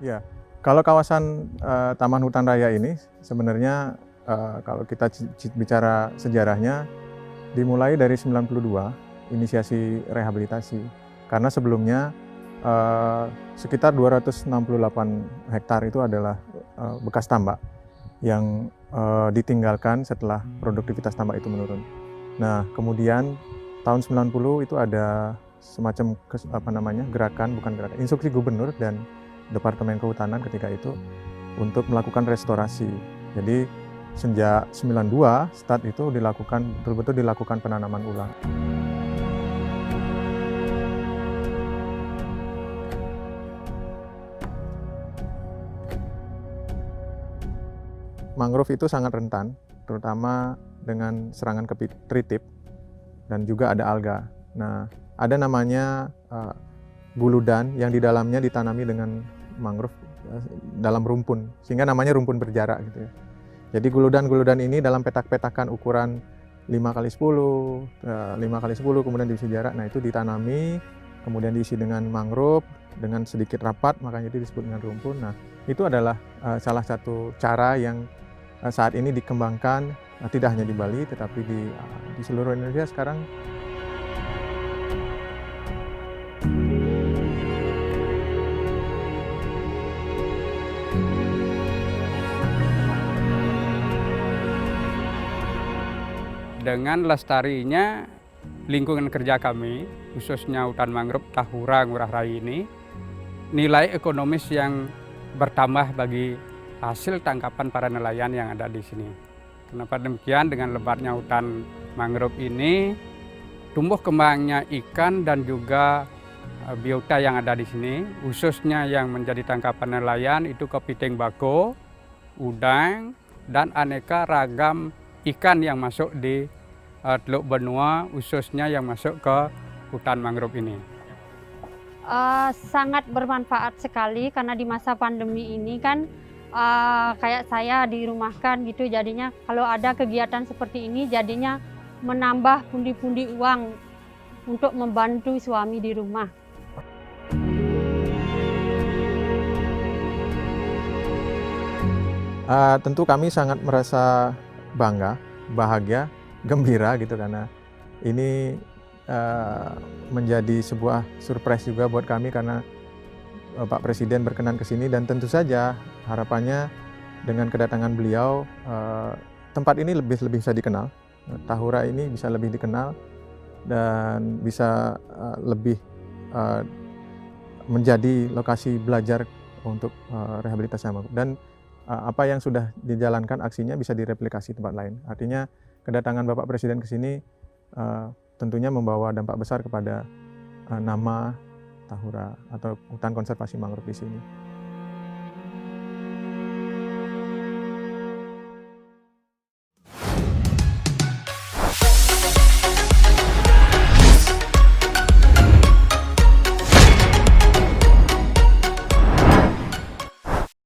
Ya, kalau kawasan Taman Hutan Raya ini sebenarnya kalau kita bicara sejarahnya dimulai dari 92 inisiasi rehabilitasi. Karena sebelumnya sekitar 268 hektar itu adalah bekas tambak yang ditinggalkan setelah produktivitas tambak itu menurun. Nah, kemudian tahun 90 itu ada semacam instruksi gubernur dan Departemen Kehutanan ketika itu untuk melakukan restorasi. Jadi sejak 92 start itu betul-betul dilakukan penanaman ulang. Mangrove itu sangat rentan, terutama dengan serangan tritip dan juga ada alga. Nah, ada namanya guludan yang di dalamnya ditanami dengan mangrove dalam rumpun, sehingga namanya rumpun berjarak gitu ya. Jadi guludan-guludan ini dalam petak-petakan ukuran 5x10, 5x10 kemudian diisi jarak. Nah, itu ditanami, kemudian diisi dengan mangrove dengan sedikit rapat, makanya itu disebut dengan rumpun. Nah, itu adalah salah satu cara yang saat ini dikembangkan tidak hanya di Bali tetapi di seluruh Indonesia sekarang. Dengan lestarinya lingkungan kerja kami, khususnya hutan mangrove Tahura Ngurah Rai ini, nilai ekonomis yang bertambah bagi hasil tangkapan para nelayan yang ada di sini. Kenapa demikian? Dengan lebatnya hutan mangrove ini, tumbuh kembangnya ikan dan juga biota yang ada di sini, khususnya yang menjadi tangkapan nelayan itu kepiting bako, udang, dan aneka ragam ikan yang masuk di Teluk Benua, khususnya yang masuk ke hutan mangrove ini. Sangat bermanfaat sekali karena di masa pandemi ini kan kayak saya dirumahkan gitu, jadinya kalau ada kegiatan seperti ini jadinya menambah pundi-pundi uang untuk membantu suami di rumah. Tentu kami sangat merasa bangga, bahagia, gembira gitu karena ini menjadi sebuah surprise juga buat kami karena Pak Presiden berkenan ke sini dan tentu saja harapannya dengan kedatangan beliau tempat ini lebih bisa dikenal, Tahura ini bisa lebih dikenal dan bisa lebih menjadi lokasi belajar untuk rehabilitasi mangrove. Dan apa yang sudah dijalankan aksinya bisa direplikasi tempat lain. Artinya kedatangan Bapak Presiden ke sini tentunya membawa dampak besar kepada nama Tahura atau hutan konservasi mangrove di sini.